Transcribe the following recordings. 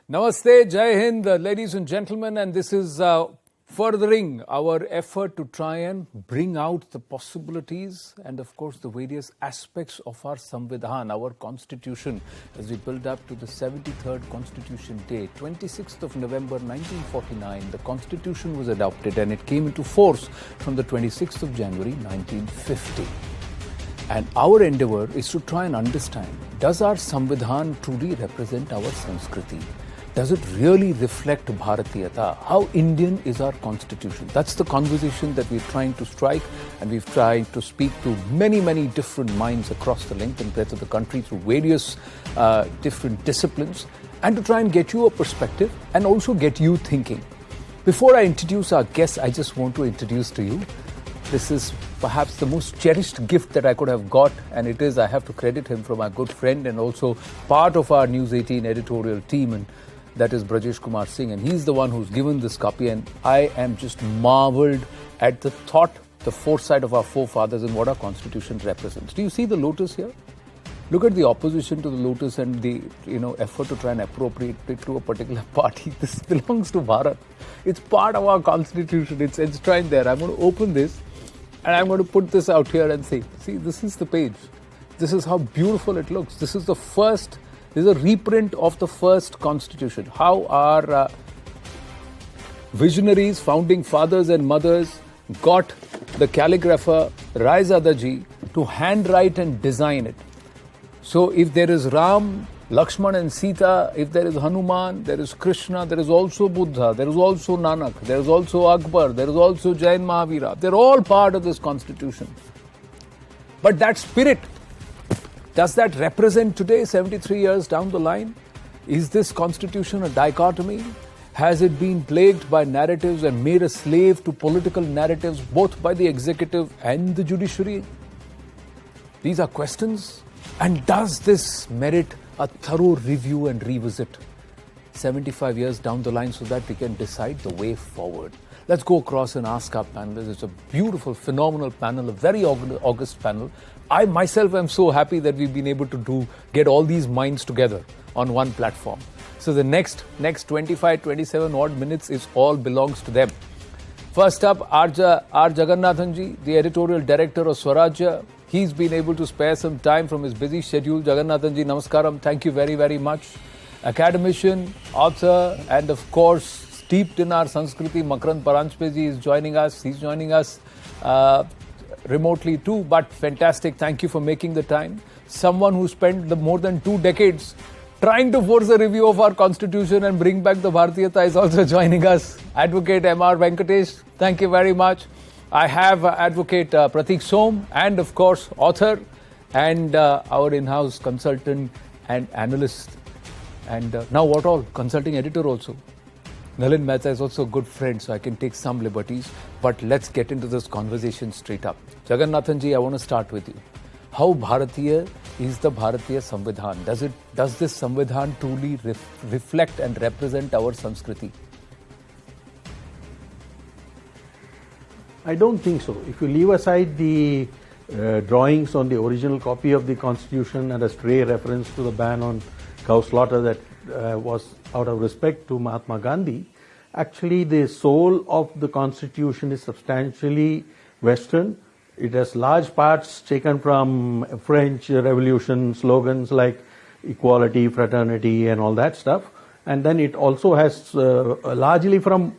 Namaste, Jai Hind, ladies and gentlemen, and this is furthering our effort to try and bring out the possibilities and, of course, the various aspects of our Samvidhan, our constitution, as we build up to the 73rd Constitution Day. 26th of November 1949, the constitution was adopted and it came into force from the 26th of January 1950. And our endeavor is to try and understand, does our Samvidhan truly represent our Sanskriti? Does it really reflect Bharatiyata? How Indian is our constitution? That's the conversation that we're trying to strike, and we've tried to speak to many, many different minds across the length and breadth of the country through various different disciplines, and to try and get you a perspective and also get you thinking. Before I introduce our guest, I just want to introduce to you, this is perhaps the most cherished gift that I could have got, and it is, I have to credit him, from our good friend and also part of our News 18 editorial team, and that is Brajesh Kumar Singh, and he's the one who's given this copy, and I am just marveled at the thought, the foresight of our forefathers and what our constitution represents. Do you see the lotus here? Look at the opposition to the lotus and the effort to try and appropriate it to a particular party. This belongs to Bharat. It's part of our constitution. It's enshrined there. I'm going to open this and I'm going to put this out here and say, see, this is the page. This is how beautiful it looks. This is the first. This is a reprint of the first constitution. How our visionaries, founding fathers and mothers got the calligrapher Rai Zadaji to handwrite and design it. So if there is Ram, Lakshman and Sita, if there is Hanuman, there is Krishna, there is also Buddha, there is also Nanak, there is also Akbar, there is also Jain Mahavira. They're all part of this constitution. But that spirit, does that represent today, 73 years down the line? Is this constitution a dichotomy? Has it been plagued by narratives and made a slave to political narratives, both by the executive and the judiciary? These are questions. And does this merit a thorough review and revisit 75 years down the line so that we can decide the way forward? Let's go across and ask our panelists. It's a beautiful, phenomenal panel, a very august panel. I myself am so happy that we've been able to get all these minds together on one platform. So the next 25, 27 odd minutes is all belongs to them. First up, R. Jagannathanji, the editorial director of Swarajya. He's been able to spare some time from his busy schedule. Jagannathanji, namaskaram. Thank you very, very much. Academician, author, and of course, steeped in our Sanskriti, Makarand Paranjpeji is joining us. He's joining us remotely too, but fantastic. Thank you for making the time. Someone who spent more than 2 decades trying to force a review of our constitution and bring back the Bharatiyata is also joining us. Advocate M.R. Venkatesh, thank you very much. I have Advocate Pratik Som, and of course author and our in-house consultant and analyst, and now what all, consulting editor also. Nalin Mehta is also a good friend, so I can take some liberties. But let's get into this conversation straight up. Jagannathanji, I want to start with you. How Bharatiya is the Bharatiya Samvidhan? Does this Samvidhan truly reflect and represent our Sanskriti? I don't think so. If you leave aside the drawings on the original copy of the Constitution and a stray reference to the ban on cow slaughter that was out of respect to Mahatma Gandhi, actually the soul of the Constitution is substantially Western. It has large parts taken from French Revolution slogans like equality, fraternity and all that stuff. And then it also has largely from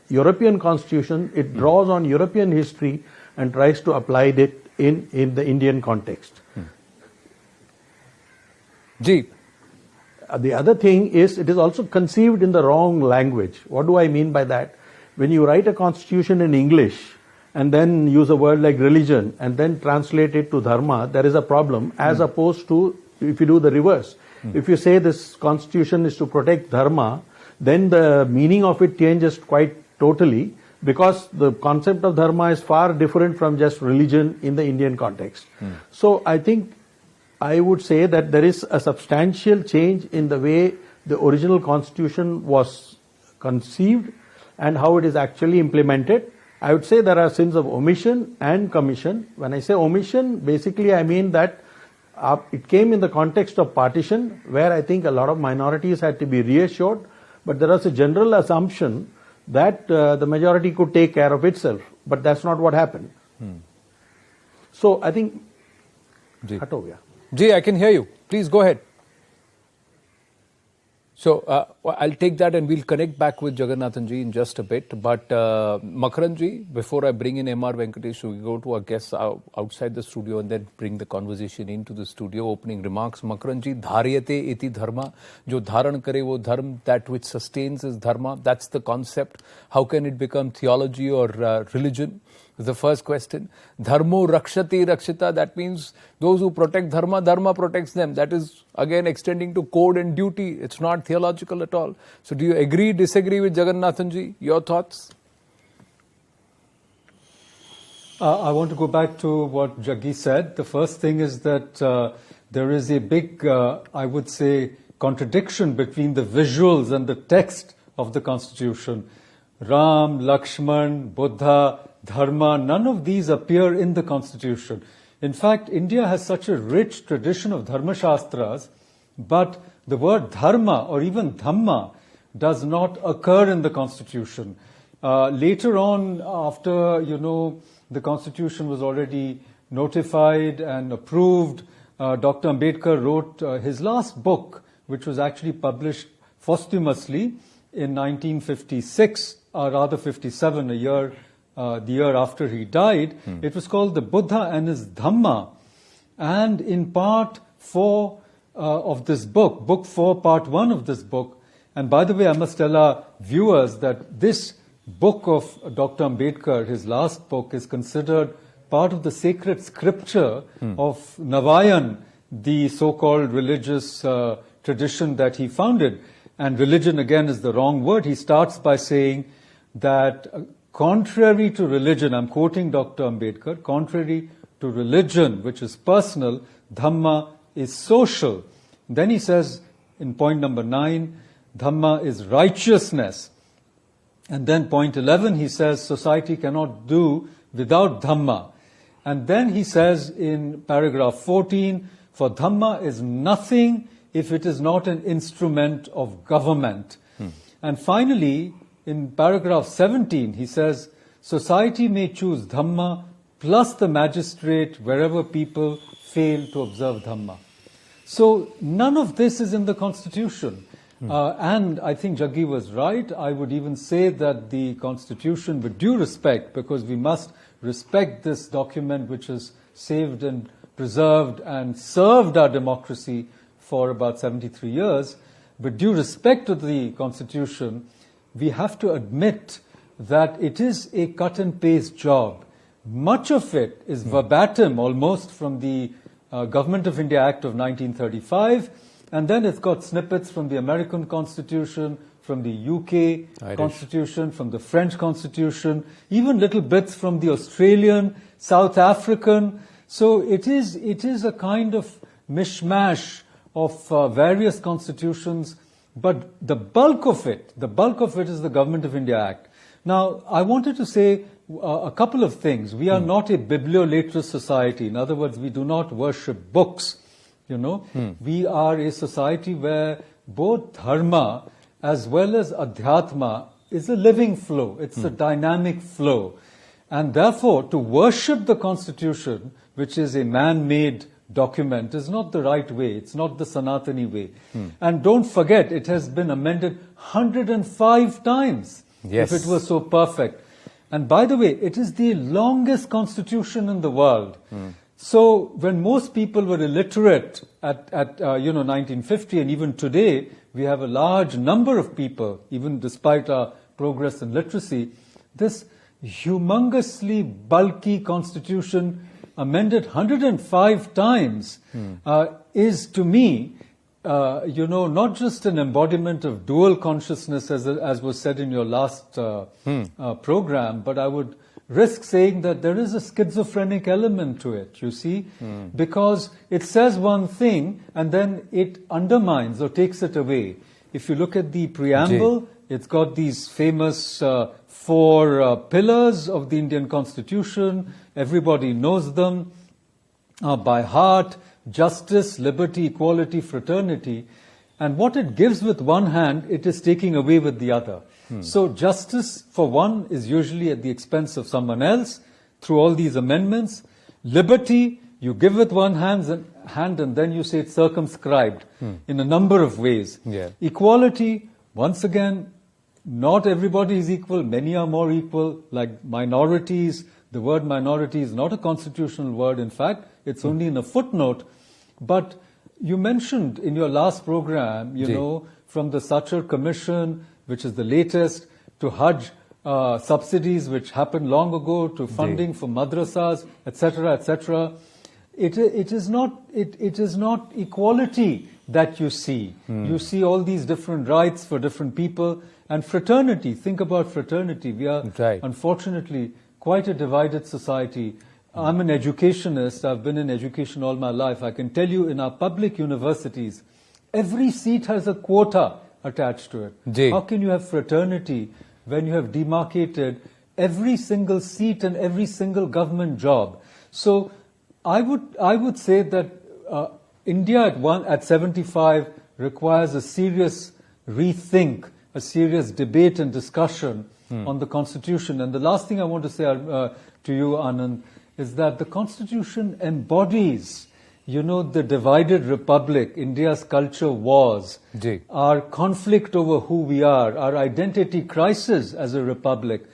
European Constitution, it draws on European history and tries to apply it in the Indian context. Ji. The other thing is, it is also conceived in the wrong language. What do I mean by that? When you write a constitution in English and then use a word like religion and then translate it to dharma, there is a problem, as opposed to if you do the reverse. If you say this constitution is to protect dharma, then the meaning of it changes quite totally, because the concept of dharma is far different from just religion in the Indian context. So I think I would say that there is a substantial change in the way the original constitution was conceived and how it is actually implemented. I would say there are sins of omission and commission. When I say omission, basically I mean that it came in the context of partition, where I think a lot of minorities had to be reassured, but there was a general assumption that the majority could take care of itself, but that's not what happened. So I think... Ji, I can hear you. Please go ahead. So I'll take that and we'll connect back with Jagannathan ji in just a bit. But Makaran ji, before I bring in M.R. Venkatesh, we go to our guests outside the studio and then bring the conversation into the studio. Opening remarks, Makaran ji, dharyate iti dharma, jo dharan kare wo dharma, that which sustains is dharma. That's the concept. How can it become theology or religion? The first question. Dharmo rakshati rakshita, that means those who protect dharma, dharma protects them. That is again extending to code and duty. It's not theological at all. So do you agree, disagree with Jagannathan ji? Your thoughts? I want to go back to what Jaggi said. The first thing is that there is a big, I would say, contradiction between the visuals and the text of the Constitution. Ram, Lakshman, Buddha, Dharma, none of these appear in the Constitution. In fact, India has such a rich tradition of Dharma Shastras, but the word Dharma or even Dhamma does not occur in the Constitution. Later on, after, the Constitution was already notified and approved, Dr. Ambedkar wrote his last book, which was actually published posthumously in 1956, or rather 57, the year after he died. It was called The Buddha and His Dhamma. And in part 4 of this book, book 4, part 1 of this book, and by the way, I must tell our viewers that this book of Dr. Ambedkar, his last book, is considered part of the sacred scripture of Navayan, the so-called religious tradition that he founded. And religion, again, is the wrong word. He starts by saying that contrary to religion, I'm quoting Dr. Ambedkar, contrary to religion, which is personal, Dhamma is social. Then he says, in point number 9, Dhamma is righteousness. And then point 11, he says, society cannot do without Dhamma. And then he says in paragraph 14, for Dhamma is nothing if it is not an instrument of government. And finally, in paragraph 17, he says, society may choose Dhamma plus the magistrate wherever people fail to observe Dhamma. So none of this is in the Constitution. And I think Jaggi was right. I would even say that the Constitution, with due respect, because we must respect this document which has saved and preserved and served our democracy for about 73 years, with due respect to the Constitution, we have to admit that it is a cut and paste job. Much of it is verbatim almost from the Government of India Act of 1935, and then it's got snippets from the American Constitution, from the UK Constitution, from the French Constitution, even little bits from the Australian, South African. So it is a kind of mishmash of various constitutions, but the bulk of it is the Government of India Act. Now, I wanted to say a couple of things. We are not a bibliolatrous society. In other words, we do not worship books. We are a society where both dharma as well as adhyatma is a living flow. It's a dynamic flow. And therefore, to worship the Constitution, which is a man-made document, is not the right way. It's not the Sanatani way. And don't forget, it has been amended 105 times. Yes. If it was so perfect. And by the way, it is the longest constitution in the world. So when most people were illiterate at 1950, and even today, we have a large number of people, even despite our progress in literacy, this humongously bulky constitution amended 105 times is, to me, not just an embodiment of dual consciousness, as was said in your last program, but I would risk saying that there is a schizophrenic element to it, you see, because it says one thing and then it undermines or takes it away. If you look at the preamble, it's got these famous 4 pillars of the Indian Constitution. Everybody knows them by heart. justice, liberty, equality, fraternity. And what it gives with one hand, it is taking away with the other. So justice for one is usually at the expense of someone else through all these amendments. Liberty, you give with one hand and then you say it's circumscribed in a number of ways. Yeah. Equality, once again, not everybody is equal. Many are more equal, like minorities. The word minority is not a constitutional word. In fact, it's only in a footnote. But you mentioned in your last program, you know, from the Sachar Commission, which is the latest, to Hajj subsidies, which happened long ago, to funding for madrasas, etc., etc. It is not equality that you see. You see all these different rights for different people. And fraternity, think about fraternity. We are, unfortunately, quite a divided society. I'm an educationist. I've been in education all my life. I can tell you in our public universities, every seat has a quota attached to it. How can you have fraternity when you have demarcated every single seat and every single government job? So I would say that India at 75 requires a serious rethink, a serious debate and discussion on the Constitution. And the last thing I want to say to you, Anand, is that the Constitution embodies, you know, the divided republic, India's culture wars, our conflict over who we are, our identity crisis as a republic.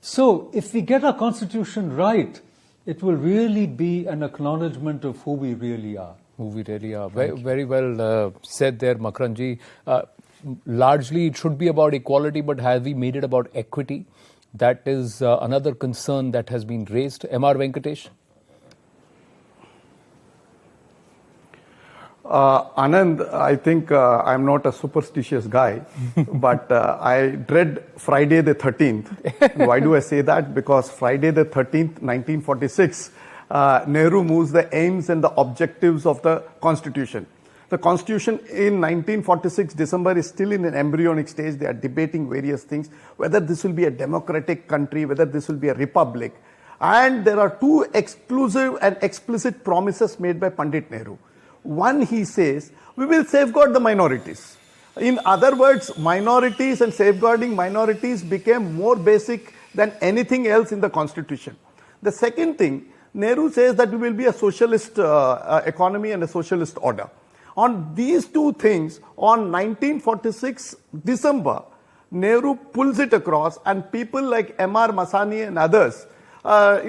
So if we get our Constitution right, it will really be an acknowledgement of who we really are. Who we really are. Very well said there, Makranji. Largely it should be about equality, but have we made it about equity? That is another concern that has been raised. M.R. Venkatesh? Anand, I think I'm not a superstitious guy, but I dread Friday the 13th. Why do I say that? Because Friday the 13th, 1946, Nehru moves the aims and the objectives of the Constitution. The Constitution in 1946 December is still in an embryonic stage. They are debating various things, whether this will be a democratic country, whether this will be a republic. And there are two exclusive and explicit promises made by Pandit Nehru. One, he says, we will safeguard the minorities. In other words, minorities and safeguarding minorities became more basic than anything else in the Constitution. The second thing, Nehru says that we will be a socialist economy and a socialist order. On these two things, on 1946 December, Nehru pulls it across, and people like M.R. Masani and others, are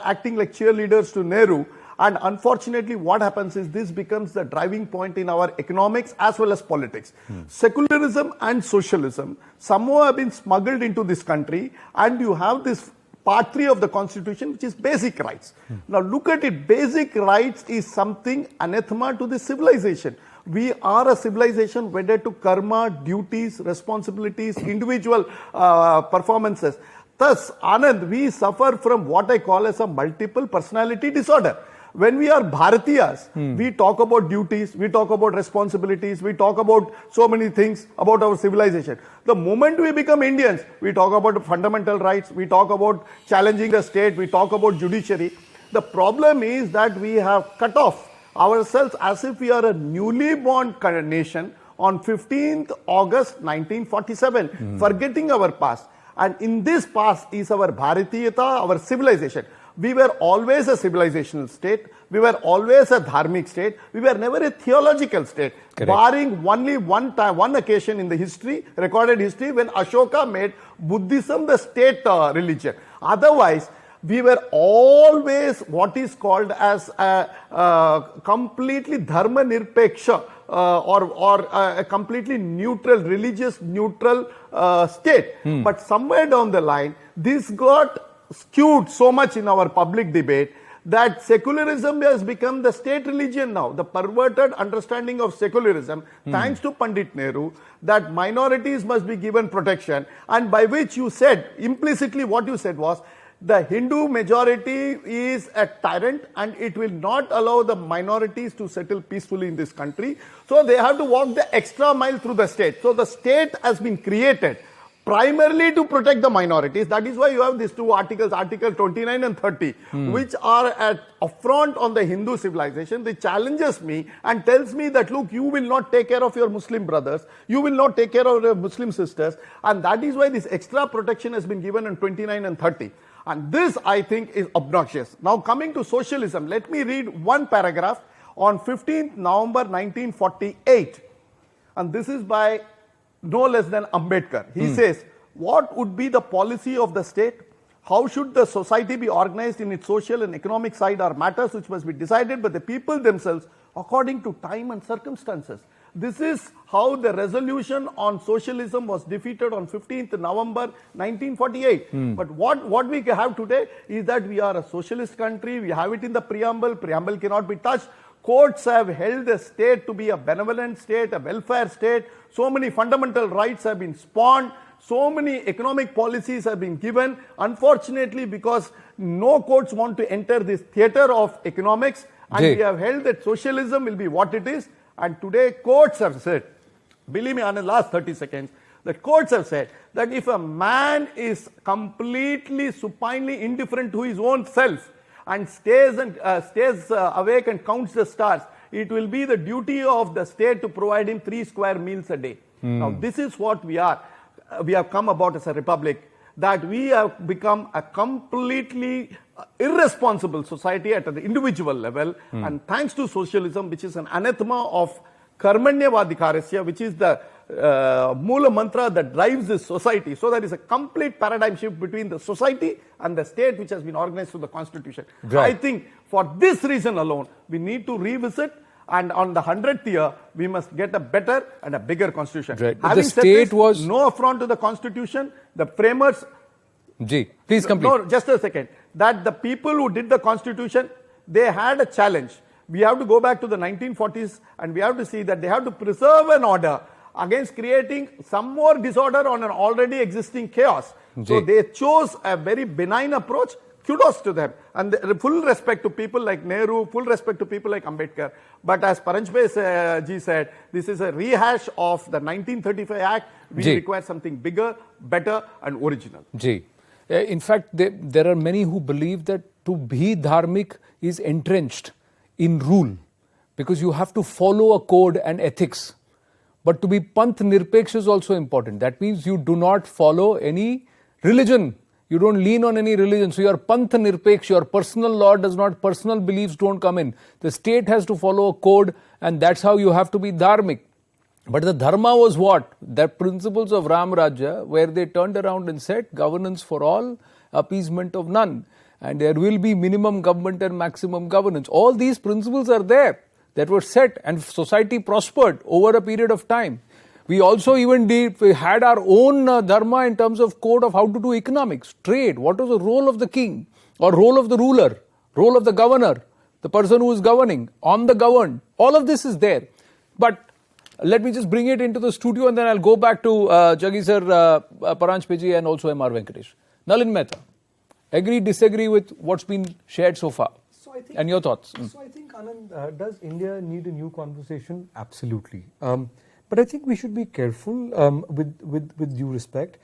acting like cheerleaders to Nehru. And unfortunately, what happens is this becomes the driving point in our economics as well as politics. Secularism and socialism somehow have been smuggled into this country, and you have this Part 3 of the Constitution, which is basic rights. Now look at it, basic rights is something anathema to the civilization. We are a civilization wedded to karma, duties, responsibilities, individual performances. Thus, Anand, we suffer from what I call as a multiple personality disorder. When we are Bharatiyas, we talk about duties, we talk about responsibilities, we talk about so many things about our civilization. The moment we become Indians, we talk about fundamental rights, we talk about challenging the state, we talk about judiciary. The problem is that we have cut off ourselves as if we are a newly born nation on 15th August 1947, forgetting our past. And in this past is our Bharatiyata, our civilization. We were always a civilizational state. We were always a dharmic state. We were never a theological state. Correct. Barring only one occasion in the history, recorded history, when Ashoka made Buddhism the state religion. Otherwise, we were always what is called as a completely dharma nirpeksha or a completely neutral, religious neutral state. But somewhere down the line, this got skewed so much in our public debate that secularism has become the state religion now. The perverted understanding of secularism, thanks to Pandit Nehru, that minorities must be given protection, and by which you said, implicitly what you said was, the Hindu majority is a tyrant and it will not allow the minorities to settle peacefully in this country. So they have to walk the extra mile through the state. So the state has been created primarily to protect the minorities. That is why you have these two articles, Article 29 and 30, which are at affront on the Hindu civilization. They challenges me and tells me that, look, you will not take care of your Muslim brothers, you will not take care of your Muslim sisters, and that is why this extra protection has been given in 29 and 30. And this, I think, is obnoxious. Now, coming to socialism, let me read one paragraph on 15th November 1948. And this is by no less than Ambedkar. He says, what would be the policy of the state? How should the society be organized in its social and economic side are matters which must be decided by the people themselves according to time and circumstances. This is how the resolution on socialism was defeated on 15th November 1948. But what we have today is that we are a socialist country. We have it in the preamble. Preamble cannot be touched. Courts have held the state to be a benevolent state, a welfare state. So many fundamental rights have been spawned. So many economic policies have been given. Unfortunately, because no courts want to enter this theater of economics, and we have held that socialism will be what it is. And today, courts have said, believe me, on the last 30 seconds, the courts have said that if a man is completely supinely indifferent to his own self, and stays awake and counts the stars, it will be the duty of the state to provide him 3 square meals a day. Now, this is what we are. We have come about as a republic, that we have become a completely irresponsible society at an individual level, and thanks to socialism, which is an anathema of karmanyavadhikarasya, which is the Moola mantra that drives this society. So there is a complete paradigm shift between the society and the state, which has been organized through the constitution. I think for this reason alone, we need to revisit, and on the 100th year, we must get a better and a bigger constitution. Having the state said this, was no affront to the constitution. The framers. Please complete. No, just a second. That the people who did the constitution, they had a challenge. We have to go back to the 1940s, and we have to see that they have to preserve an order against creating some more disorder on an already existing chaos. So they chose a very benign approach. Kudos to them. And full respect to people like Nehru, full respect to people like Ambedkar. But as Paranjbhai ji said, this is a rehash of the 1935 Act. We require something bigger, better, and original. In fact, there are many who believe that to be dharmic is entrenched in rule, because you have to follow a code and ethics. But to be panth nirpeksh is also important. That means you do not follow any religion. You don't lean on any religion. So your panth nirpeksh, your personal law does not, personal beliefs don't come in. The state has to follow a code, and that's how you have to be dharmic. But the dharma was what? The principles of Ram Rajya, where they turned around and said governance for all, appeasement of none. And there will be minimum government and maximum governance. All these principles are there that were set, and society prospered over a period of time. We also we had our own dharma in terms of code of how to do economics, trade, what was the role of the king or role of the ruler, role of the governor, the person who is governing, on the governed. All of this is there. But let me just bring it into the studio, and then I'll go back to Jaggi sir, Paranjbhai ji, and also M.R. Venkatesh. Nalin Mehta, agree, disagree with what's been shared so far? And your thoughts? So I think, Anand, does India need a new conversation? Absolutely. But I think we should be careful with due respect.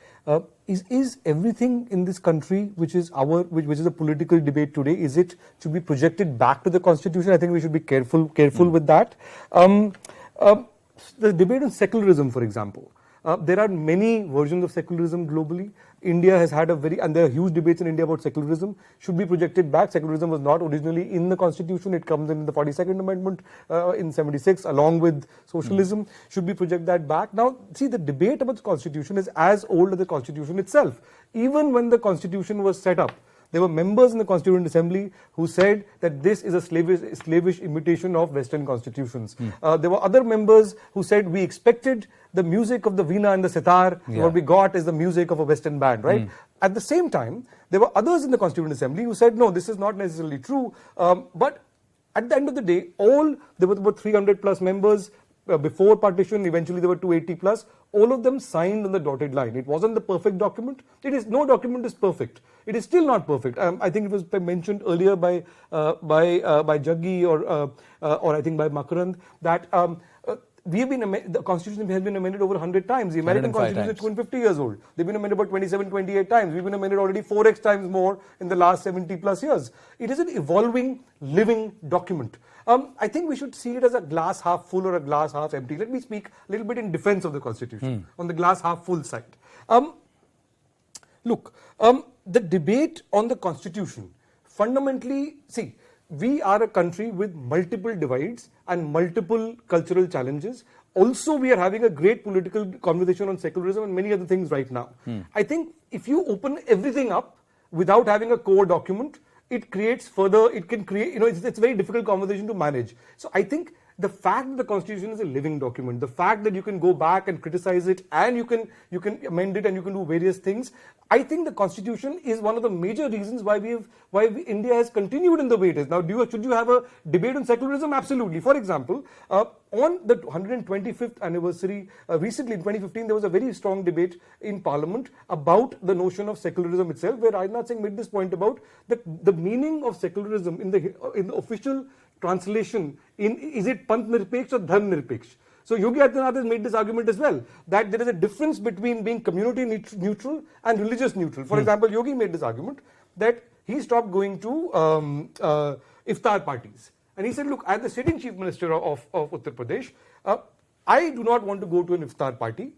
Is everything in this country, which is a political debate today, is it to be projected back to the constitution? I think we should be careful with that. The debate on secularism, for example. There are many versions of secularism globally. India has had and there are huge debates in India about secularism. Should be projected back. Secularism was not originally in the constitution. It comes in the 42nd Amendment in 76 along with socialism. Should we project that back? Now, see, the debate about the constitution is as old as the constitution itself. Even when the constitution was set up, there were members in the Constituent Assembly who said that this is a slavish imitation of Western constitutions. There were other members who said we expected the music of the veena and the sitar. What we got is the music of a Western band, right? At the same time, there were others in the Constituent Assembly who said, no, this is not necessarily true. But at the end of the day, there were about 300 plus members before partition. Eventually there were 280 plus. All of them signed on the dotted line. It wasn't the perfect document. No document is perfect. It is still not perfect. I think it was mentioned earlier by Jaggi or I think by Makarand that the Constitution has been amended over 100 times. The American 105 Constitution is times. 250 years old. They've been amended about 27, 28 times. We've been amended already 4x times more in the last 70 plus years. It is an evolving, living document. I think we should see it as a glass half full or a glass half empty. Let me speak a little bit in defense of the Constitution, on the glass half full side. Look, the debate on the Constitution, fundamentally, see, we are a country with multiple divides and multiple cultural challenges. Also, we are having a great political conversation on secularism and many other things right now. I think if you open everything up without having a core document, it creates further, it can create, it's a very difficult conversation to manage. So I think the fact that the Constitution is a living document, the fact that you can go back and criticize it and you can amend it and you can do various things, I think the Constitution is one of the major reasons why India has continued in the way it is. Now, should you have a debate on secularism? Absolutely. For example, on the 125th anniversary, recently in 2015, there was a very strong debate in Parliament about the notion of secularism itself, where Rajnath Singh made this point about the meaning of secularism in the official translation. Is it Panth Nirpeksh or Dharm Nirpeksh? So Yogi Adityanath has made this argument as well, that there is a difference between being community neutral and religious neutral. For example, Yogi made this argument that he stopped going to iftar parties. And he said, look, as the sitting chief minister of Uttar Pradesh, I do not want to go to an iftar party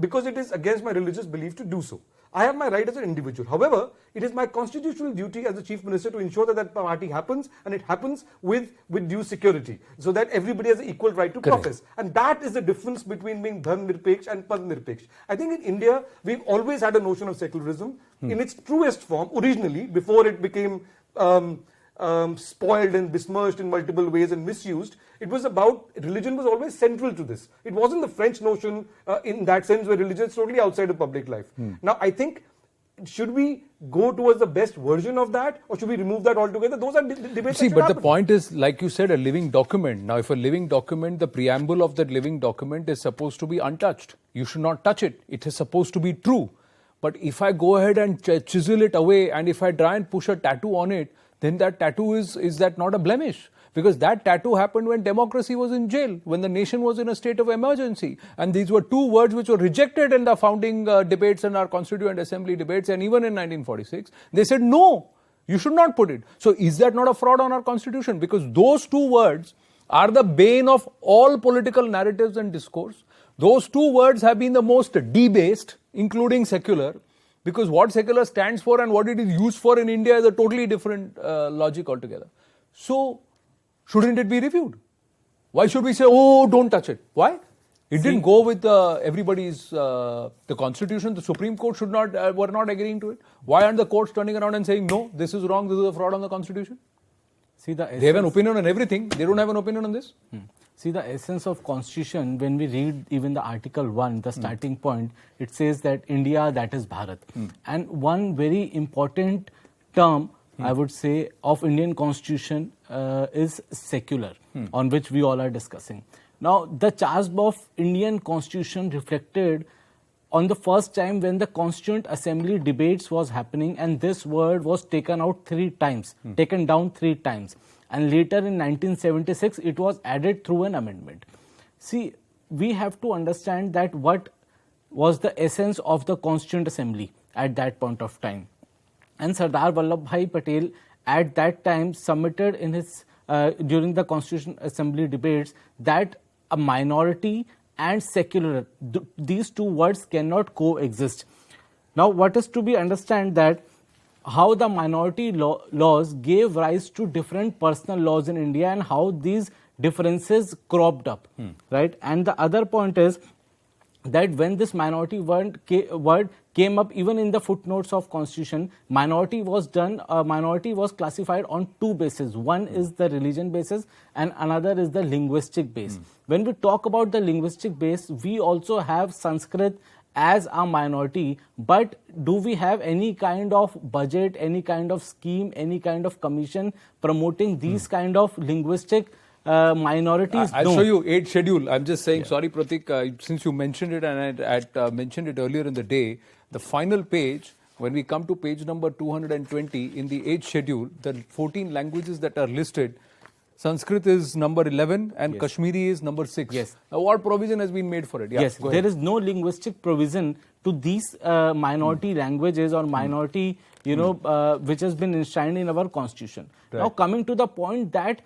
because it is against my religious belief to do so. I have my right as an individual. However, it is my constitutional duty as the chief minister to ensure that party happens, and it happens with due security, so that everybody has an equal right to profess. And that is the difference between being Dharm Nirpeksh and Panth Nirpeksh. I think in India, we've always had a notion of secularism in its truest form, originally, before it became spoiled and besmirched in multiple ways and misused. It was about, religion was always central to this. It wasn't the French notion in that sense where religion is totally outside of public life. Now, I think, should we go towards the best version of that, or should we remove that altogether? Those are debates. See, but the point is, like you said, a living document. Now, if a living document, the preamble of that living document is supposed to be untouched. You should not touch it. It is supposed to be true. But if I go ahead and chisel it away, and if I try and push a tattoo on it, then that tattoo is that not a blemish? Because that tattoo happened when democracy was in jail, when the nation was in a state of emergency. And these were two words which were rejected in the founding debates and our Constituent Assembly debates, and even in 1946. They said, no, you should not put it. So is that not a fraud on our Constitution? Because those two words are the bane of all political narratives and discourse. Those two words have been the most debased, including secular, because what secular stands for and what it is used for in India is a totally different logic altogether. So, shouldn't it be reviewed? Why should we say, oh, don't touch it? Why? It didn't go with everybody's, the Constitution, the Supreme Court were not agreeing to it. Why aren't the courts turning around and saying, no, this is wrong, this is a fraud on the Constitution? See, they have an opinion on everything. They don't have an opinion on this. See, the essence of Constitution, when we read even the Article 1, the starting point, it says that India, that is Bharat. And one very important term, I would say, of Indian Constitution is secular, on which we all are discussing. Now, the charge of Indian Constitution reflected on the first time when the Constituent Assembly debates was happening, and this word was taken out 3 times, taken down 3 times. And later in 1976, it was added through an amendment. See, we have to understand that what was the essence of the Constituent Assembly at that point of time. And Sardar Vallabhbhai Patel at that time submitted in his, during the Constituent Assembly debates, that a minority and secular, these two words cannot coexist. Now, what is to be understand that how the minority laws gave rise to different personal laws in India and how these differences cropped up, right? And the other point is that when this minority word came up, even in the footnotes of Constitution, minority was classified on 2 bases. One is the religion basis and another is the linguistic base. When we talk about the linguistic base, we also have Sanskrit as a minority, but do we have any kind of budget, any kind of scheme, any kind of commission promoting these kind of linguistic minorities? I'll show you 8th schedule. I'm just saying, sorry Pratik, since you mentioned it and I had mentioned it earlier in the day, the final page, when we come to page number 220 in the 8th schedule, the 14 languages that are listed, Sanskrit is number 11 and Kashmiri is number 6. Yes. What provision has been made for it? Yeah, Yes, go ahead. there is no linguistic provision to these minority languages or minority, which has been enshrined in our constitution. Right. Now, coming to the point that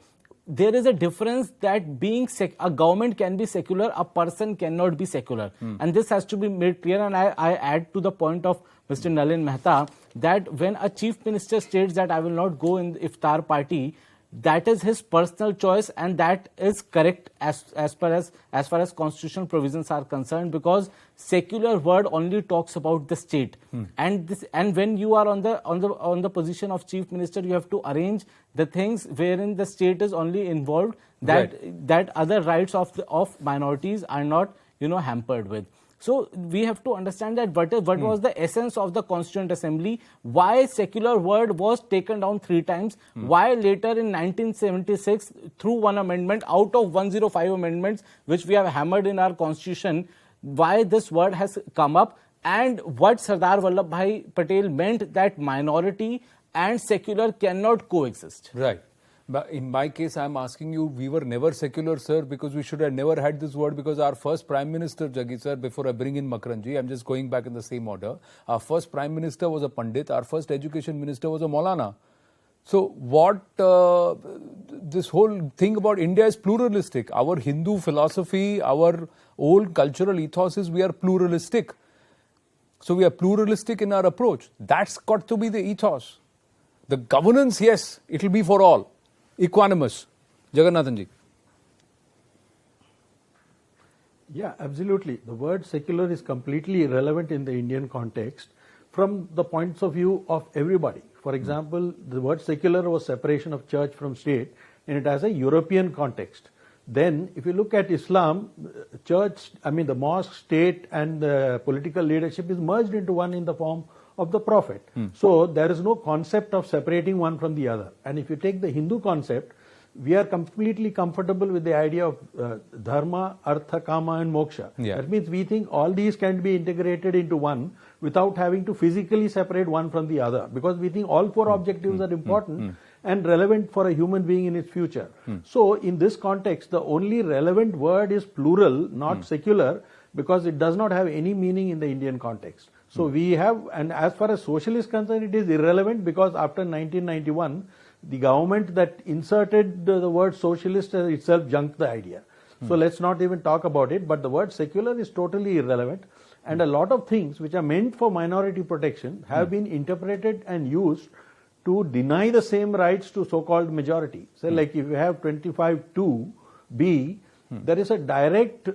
there is a difference that being a government can be secular, a person cannot be secular. And this has to be made clear. And I add to the point of Mr. Nalin Mehta that when a chief minister states that I will not go in the iftar party, that is his personal choice, and that is correct as far as constitutional provisions are concerned, because secular word only talks about the state, and when you are on the position of chief minister, you have to arrange the things wherein the state is only involved, that other rights of minorities are not hampered with. So we have to understand that what was the essence of the Constituent Assembly, why secular word was taken down 3 times, why later in 1976 through one amendment out of 105 amendments which we have hammered in our constitution, why this word has come up, and what Sardar Vallabhbhai Patel meant that minority and secular cannot coexist. Right. But in my case, I am asking you, we were never secular, sir, because we should have never had this word, because our first Prime Minister, Jaggi sir, before I bring in Makranji, I'm just going back in the same order, our first Prime Minister was a Pandit, our first Education Minister was a Maulana. So what this whole thing about India is pluralistic. Our Hindu philosophy, our old cultural ethos is we are pluralistic. So we are pluralistic in our approach. That's got to be the ethos. The governance, yes, it will be for all. Equanimous. Jagannathanji. Yeah, absolutely. The word secular is completely irrelevant in the Indian context from the points of view of everybody. For example, the word secular was separation of church from state, and it has a European context. Then, if you look at Islam, the mosque, state, and the political leadership is merged into one in the form of the Prophet. So there is no concept of separating one from the other. And if you take the Hindu concept, we are completely comfortable with the idea of dharma, artha, kama, and moksha. Yeah. That means we think all these can be integrated into one without having to physically separate one from the other, because we think all 4 objectives are important and relevant for a human being in its future. So in this context, the only relevant word is plural, not secular, because it does not have any meaning in the Indian context. So we have, and as far as social is concerned, it is irrelevant, because after 1991, the government that inserted the word socialist itself junked the idea. So let's not even talk about it, but the word secular is totally irrelevant, and a lot of things which are meant for minority protection have been interpreted and used to deny the same rights to so-called majority. So like if you have 25(2)(b), there is a direct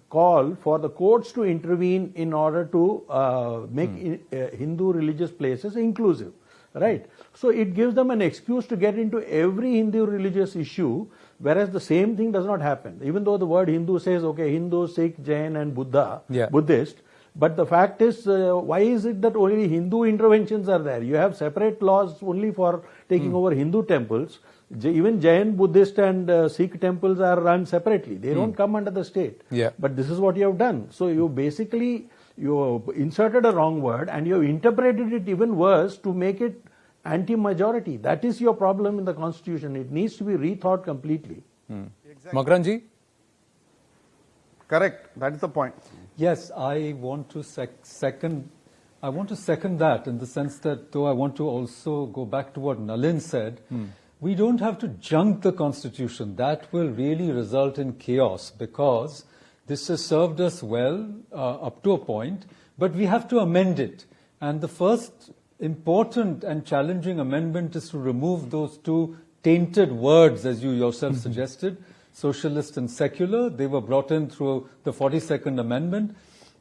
call for the courts to intervene in order to make Hindu religious places inclusive, right? So it gives them an excuse to get into every Hindu religious issue, whereas the same thing does not happen. Even though the word Hindu says, okay, Hindu, Sikh, Jain and Buddhist, but the fact is, why is it that only Hindu interventions are there? You have separate laws only for taking over Hindu temples. Even Jain, Buddhist and Sikh temples are run separately. They don't come under the state. Yeah. But this is what you have done. So you basically, you inserted a wrong word and you have interpreted it even worse to make it anti-majority. That is your problem in the constitution. It needs to be rethought completely. Exactly. Makranji? Correct. That is the point. Yes, I want to second that, in the sense that, though I want to also go back to what Nalin said, we don't have to junk the Constitution. That will really result in chaos, because this has served us well up to a point, but we have to amend it. And the first important and challenging amendment is to remove those 2 tainted words, as you yourself suggested, socialist and secular. They were brought in through the 42nd Amendment.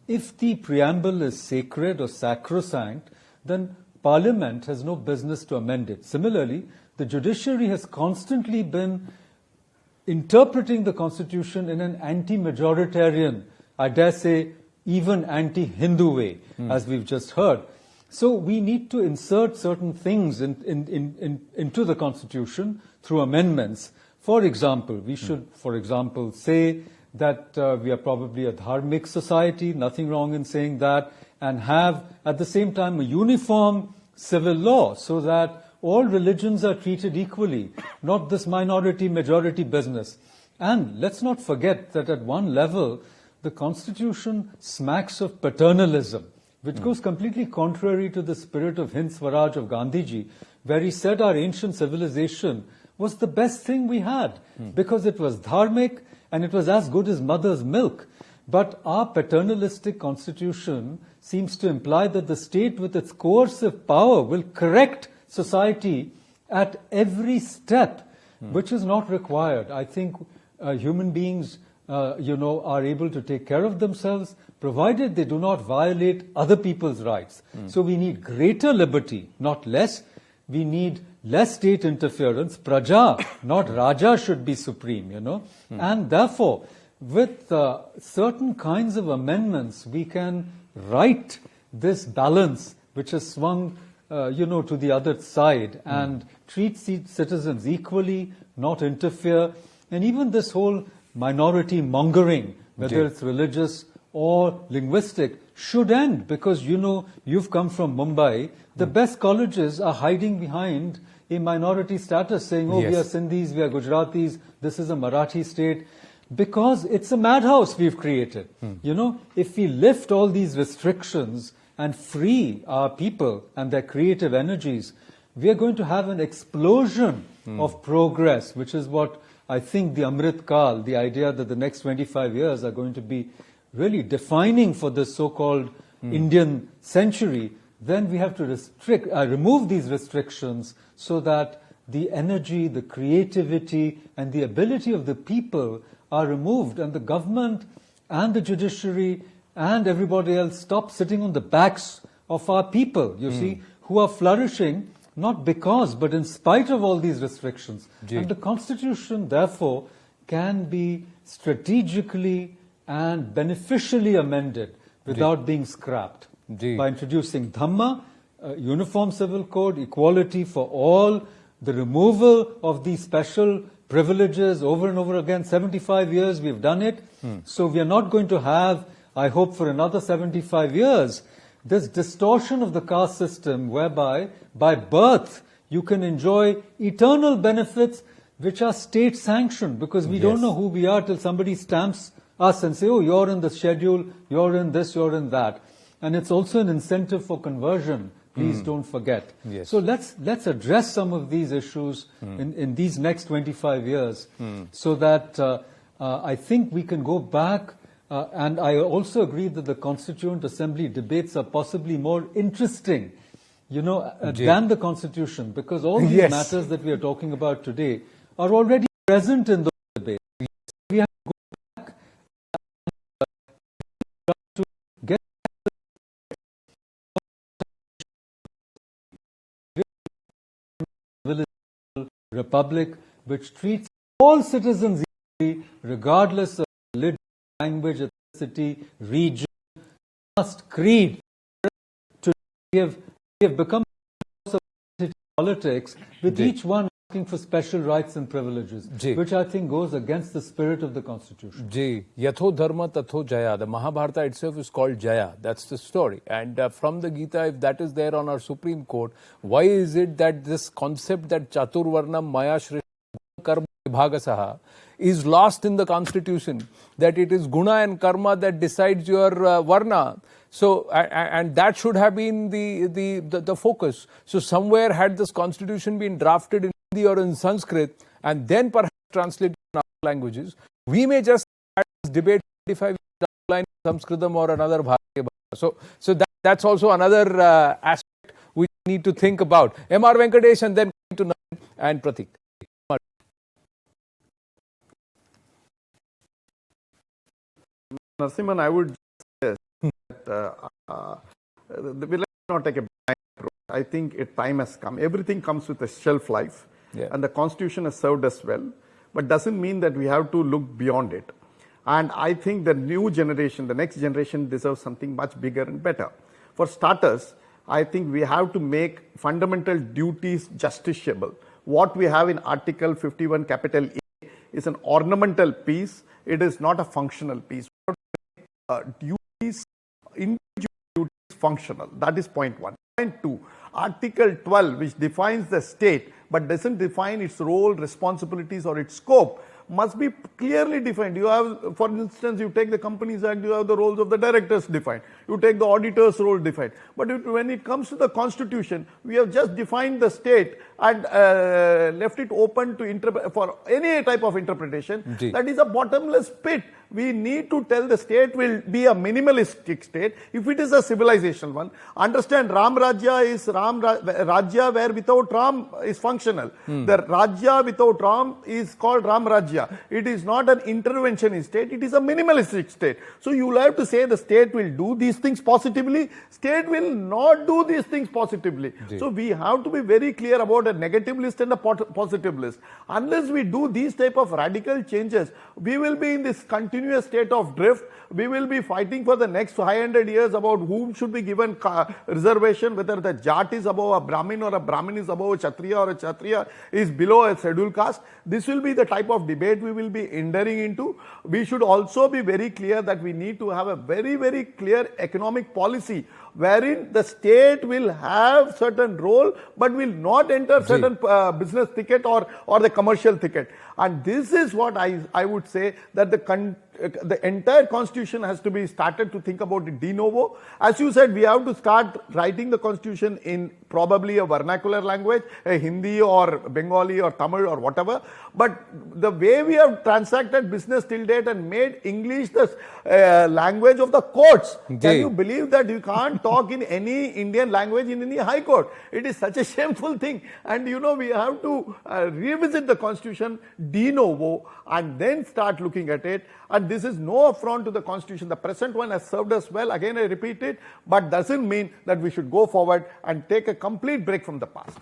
If the preamble is sacred or sacrosanct, then Parliament has no business to amend it. Similarly, the judiciary has constantly been interpreting the Constitution in an anti-majoritarian, I dare say even anti-Hindu way, as we've just heard. So we need to insert certain things into the Constitution through amendments. For example, we should, say that we are probably a dharmic society, nothing wrong in saying that, and have at the same time a uniform civil law, so that all religions are treated equally, not this minority-majority business. And let's not forget that at one level, the Constitution smacks of paternalism, which goes completely contrary to the spirit of Hind Swaraj of Gandhiji, where he said our ancient civilization was the best thing we had because it was dharmic and it was as good as mother's milk. But our paternalistic constitution seems to imply that the state with its coercive power will correct society at every step, which is not required. I think human beings, are able to take care of themselves, provided they do not violate other people's rights. So we need greater liberty, not less. We need less state interference. Praja, not Raja, should be supreme, And therefore, with certain kinds of amendments, we can right this balance which has swung, to the other side and treat citizens equally, not interfere. And even this whole minority mongering, whether it's religious or linguistic, should end because, you've come from Mumbai. The best colleges are hiding behind a minority status, saying, we are Sindhis, we are Gujaratis, this is a Marathi state. Because it's a madhouse we've created. If we lift all these restrictions and free our people and their creative energies, we are going to have an explosion of progress, which is what I think the Amrit Kal, the idea that the next 25 years are going to be really defining for this so-called Indian century. Then we have to remove these restrictions so that the energy, the creativity, and the ability of the people are removed, and the government and the judiciary and everybody else stop sitting on the backs of our people, see, who are flourishing, not because, but in spite of all these restrictions. And the Constitution, therefore, can be strategically and beneficially amended without being scrapped. By introducing Dhamma, uniform civil code, equality for all, the removal of these special privileges over and over again. 75 years we've done it. So we are not going to have, I hope for another 75 years, this distortion of the caste system whereby by birth you can enjoy eternal benefits which are state sanctioned because we don't know who we are till somebody stamps us and say, you're in the schedule, you're in this, you're in that. And it's also an incentive for conversion. Please don't forget. So let's address some of these issues in these next 25 years so that I think we can go back and I also agree that the Constituent Assembly debates are possibly more interesting, than the Constitution because all these matters that we are talking about today are already present in those debates. We have to go back to get republic which treats all citizens equally, regardless of religion, language, ethnicity, region, caste, creed. We have become politics with each one asking for special rights and privileges, which I think goes against the spirit of the Constitution. Yatho dharma tatho jaya. The Mahabharata itself is called Jaya. That's the story. And from the Gita, if that is there on our Supreme Court, why is it that this concept that Chaturvarnam Maya Shri Karma Vibhagasaha is lost in the Constitution, that it is guna and karma that decides your varna? So, and that should have been the focus. So somewhere had this Constitution been drafted in Hindi or in Sanskrit and then perhaps translated in other languages, we may just have this debate 25 years down the line in Sanskritam or another Bharatiya Bhasha. So that's also another aspect we need to think about. M.R. Venkatesh and then to Naveen and Pratik. Narasimhan, I would suggest that let's not take a blind approach. I think a time has come. Everything comes with a shelf life, and the Constitution has served us well, but doesn't mean that we have to look beyond it. And I think the new generation, the next generation, deserves something much bigger and better. For starters, I think we have to make fundamental duties justiciable. What we have in Article 51, capital A, is an ornamental piece. It is not a functional piece. Duties, individual duties, functional. That is point one. 2. Article 12, which defines the state but doesn't define its role, responsibilities, or its scope, must be clearly defined. You have, for instance, you take the Companies Act, you have the roles of the directors defined. You take the auditor's role defined. But when it comes to the Constitution, we have just defined the state and left it open to for any type of interpretation. That is a bottomless pit. We need to tell the state will be a minimalistic state if it is a civilizational one. Understand, Ram Rajya is Rajya where without Ram is functional. The Rajya without Ram is called Ram Rajya. It is not an interventionist state, it is a minimalistic state. So you will have to say the state will do these things positively, state will not do these things positively. So we have to be very clear about a negative list and a positive list. Unless we do these type of radical changes, we will be in this continuous state of drift. We will be fighting for the next 500 years about whom should be given reservation, whether the Jat is above a Brahmin or a Brahmin is above a Kshatriya or a Kshatriya is below a scheduled caste. This will be the type of debate we will be entering into. We should also be very clear that we need to have a very, very clear economic policy wherein the state will have certain role but will not enter certain business ticket or the commercial ticket. And this is what I would say, that the entire constitution has to be started to think about it de novo. As you said, we have to start writing the constitution in probably a vernacular language, a Hindi or Bengali or Tamil or whatever. But the way we have transacted business till date and made English the language of the courts, can you believe that you can't talk in any Indian language in any high court? It is such a shameful thing. And we have to revisit the constitution de novo and then start looking at it. And this is no affront to the constitution. The present one has served us well. Again, I repeat it, but doesn't mean that we should go forward and take a complete break from the past.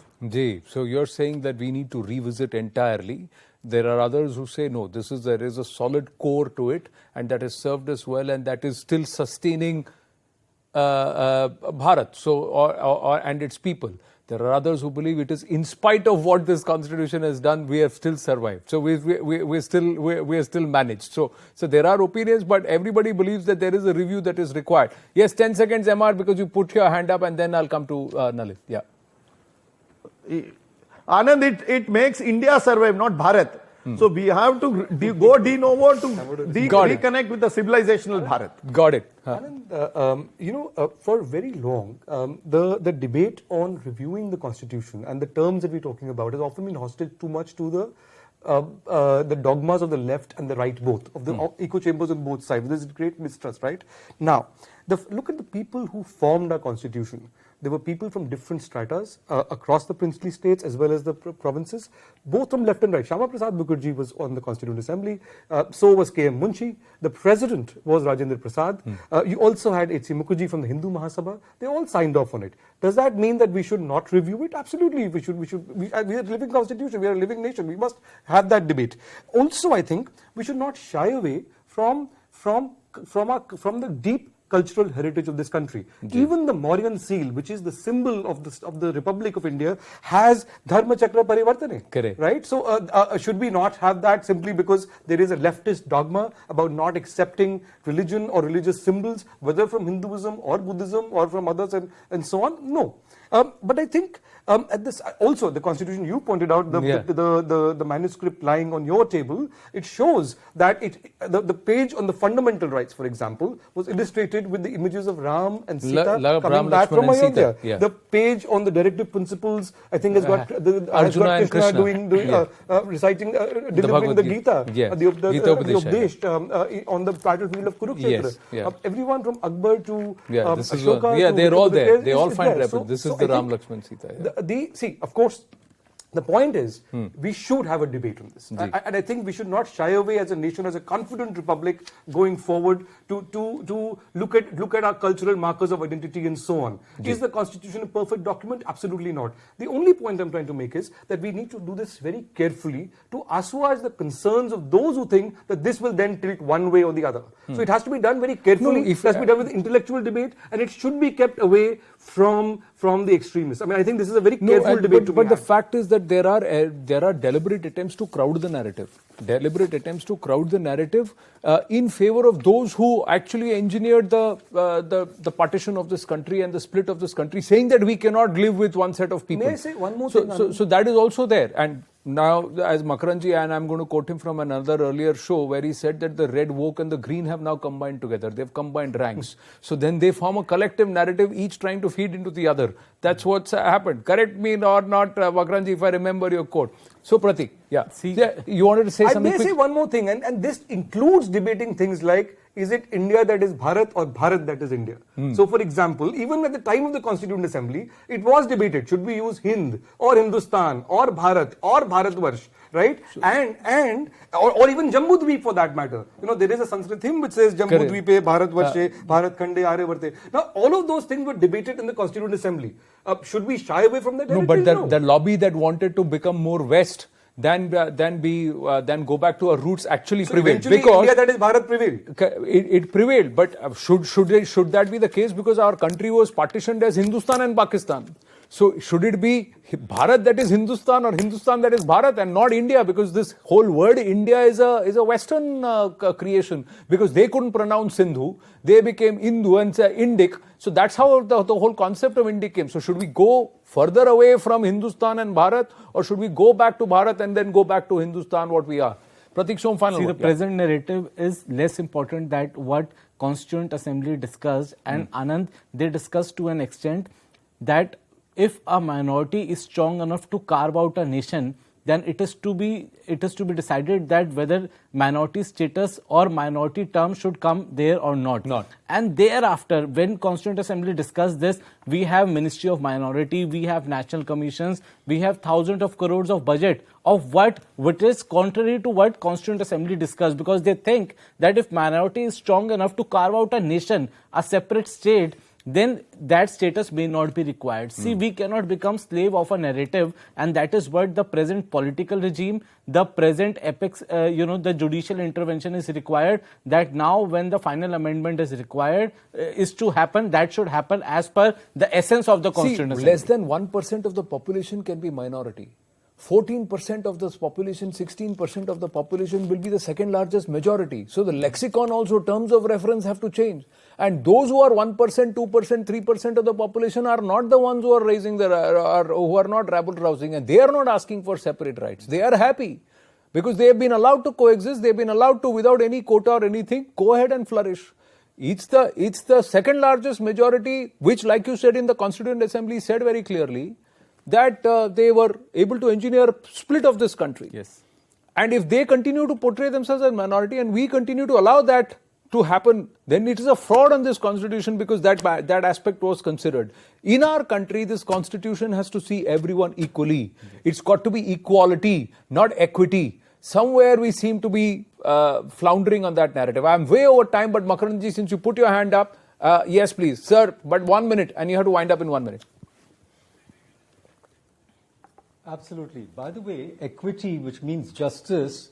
So you're saying that we need to revisit entirely. There are others who say, no, there is a solid core to it, and that has served us well, and that is still sustaining Bharat and its people. There are others who believe it is in spite of what this constitution has done, we have still survived. So we're still managed. So there are opinions, but everybody believes that there is a review that is required. Yes, 10 seconds, MR, because you put your hand up, and then I'll come to Nalit. Yeah. Anand, it makes India survive, not Bharat. So we have to go de novo to reconnect with the civilizational Bharat. Got it. Anand, for very long, the debate on reviewing the constitution and the terms that we're talking about has often been hostage too much to the dogmas of the left and the right both, of the echo chambers on both sides. There's great mistrust, right? Now, look at the people who formed our constitution. There were people from different stratas across the princely states as well as the provinces, both from left and right. Shyama Prasad Mukherjee was on the Constituent Assembly, so was K.M. Munshi. The president was Rajendra Prasad. You also had H.C. Mukherjee from the Hindu Mahasabha. They all signed off on it. Does that mean that we should not review it? Absolutely, we should. We are a living constitution. We are a living nation. We must have that debate. Also, I think we should not shy away from the deep cultural heritage of this country. Even the Mauryan seal, which is the symbol of the Republic of India, has Dharma Chakra Parivartane. Correct. Right? So should we not have that simply because there is a leftist dogma about not accepting religion or religious symbols, whether from Hinduism or Buddhism or from others and so on? No. But I think at this also the constitution you pointed out, the manuscript lying on your table, it shows that the page on the fundamental rights, for example, was illustrated with the images of Ram and Sita coming back from Ayodhya. Yeah. The page on the directive principles, I think, has got Krishna reciting, delivering the Gita, the Updesh on the battlefield of Kurukshetra. Yes. Everyone from Akbar to Ashoka, they're all there. They all find reference. This is the Ram Lakshman Sita. See, of course, the point is we should have a debate on this, and I think we should not shy away as a nation, as a confident republic going forward to look at our cultural markers of identity and so on. Is the constitution a perfect document? Absolutely not. The only point I'm trying to make is that we need to do this very carefully to assuage the concerns of those who think that this will then tilt one way or the other. So it has to be done very carefully. It has to be done with intellectual debate, and it should be kept away from from the extremists. I mean, I think this is a very careful and- debate to but be the had. fact is that there are deliberate attempts to crowd the narrative. Deliberate attempts to crowd the narrative in favor of those who actually engineered the partition of this country and the split of this country, saying that we cannot live with one set of people. May I say one more so, thing, So, Anand? so that is also there. And now, as Makaranji, and I'm going to quote him from another earlier show where he said that the red woke and the green have now combined together. They've combined ranks. So then they form a collective narrative, each trying to feed into the other. That's what's happened. Correct me or not, Makaranji, if I remember your quote. So, Pratik, you wanted to say I something may quick? say one more thing, and this includes debating things like, is it India that is Bharat or Bharat that is India? So, for example, even at the time of the Constituent Assembly, it was debated, should we use Hind or Hindustan or Bharat or Bharatvarsh, right? Or even Jambu Dweep for that matter. You know, there is a Sanskrit hymn which says Jambu Correct. Dweepe, Bharatvarshe, Bharat Khande, Aryavarte. Now, all of those things were debated in the Constituent Assembly. Should we shy away from that? No, but the lobby that wanted to become more West than go back to our roots actually So prevailed. eventually, Because India that is Bharat prevailed. it prevailed, but should that be the case? Because our country was partitioned as Hindustan and Pakistan. So should it be Bharat that is Hindustan or Hindustan that is Bharat and not India? Because this whole word India is a Western creation. Because they couldn't pronounce Sindhu, they became Hindu and Indic. So that's how the whole concept of Indic came. So should we go further away from Hindustan and Bharat, or should we go back to Bharat and then go back to Hindustan, what we are? Pratik, Som, final See, word. the present narrative is less important than what Constituent Assembly discussed, and Anand, they discussed to an extent that if a minority is strong enough to carve out a nation, then it is to be decided that whether minority status or minority term should come there or not. And thereafter, when Constituent Assembly discussed this, we have Ministry of Minority, we have national commissions, we have thousands of crores of budget of which is contrary to what Constituent Assembly discussed, because they think that if minority is strong enough to carve out a nation, a separate state, then that status may not be required. See, we cannot become slave of a narrative, and that is what the present political regime, the present apex, the judicial intervention is required, that now when the final amendment is required, is to happen, that should happen as per the essence of the Constitution. Less than 1% of the population can be minority. 14% of this population, 16% of the population will be the second largest majority. So the lexicon also, terms of reference have to change. And those who are 1%, 2%, 3% of the population are not the ones who are raising who are not rabble rousing, and they are not asking for separate rights. They are happy because they have been allowed to coexist. They have been allowed to, without any quota or anything, go ahead and flourish. It's the second largest majority, which, like you said in the Constituent Assembly, said very clearly that they were able to engineer a split of this country. Yes. And if they continue to portray themselves as minority and we continue to allow that to happen, then it is a fraud on this constitution, because that aspect was considered. In our country, this constitution has to see everyone equally. It's got to be equality, not equity. Somewhere we seem to be floundering on that narrative. I'm way over time, but Makaranji, since you put your hand up, yes please. Sir, but 1 minute, and you have to wind up in 1 minute. Absolutely. By the way, equity, which means justice,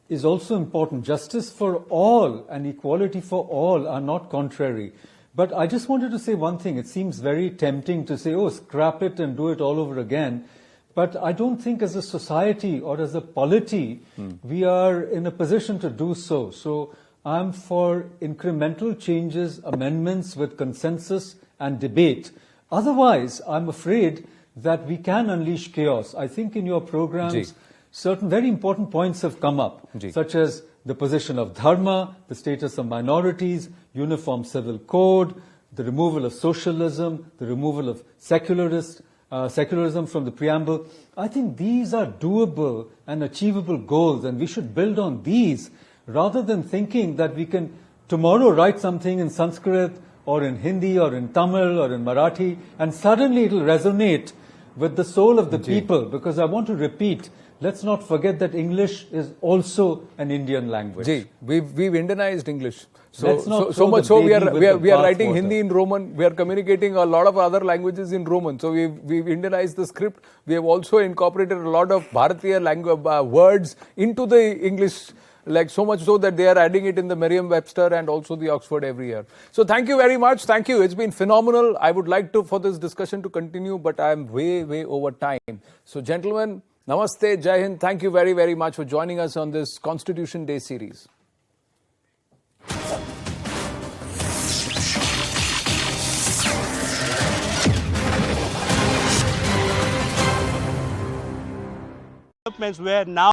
is also important. Justice for all and equality for all are not contrary. But I just wanted to say one thing. It seems very tempting to say, oh, scrap it and do it all over again. But I don't think as a society or as a polity, we are in a position to do so. So I'm for incremental changes, amendments with consensus and debate. Otherwise, I'm afraid that we can unleash chaos. I think in your programs, certain very important points have come up, such as the position of dharma, the status of minorities, uniform civil code, the removal of socialism, the removal of secularism from the preamble. I think these are doable and achievable goals, and we should build on these rather than thinking that we can tomorrow write something in Sanskrit or in Hindi or in Tamil or in Marathi, and suddenly it will resonate with the soul of the people. Because I want to repeat, let's not forget that English is also an Indian language. We've Indianized English. So Much so we are writing Hindi in Roman. We are communicating a lot of other languages in Roman. So we've Indianized the script. We have also incorporated a lot of Bharatiya language words into the English like so much so that they are adding it in the Merriam-Webster and also the Oxford every year. So thank you very much. Thank you. It's been phenomenal. I would like to for this discussion to continue, but I am way over time. So gentlemen, namaste, Jai Hind. Thank you very, very much for joining us on this Constitution Day series. Developments where now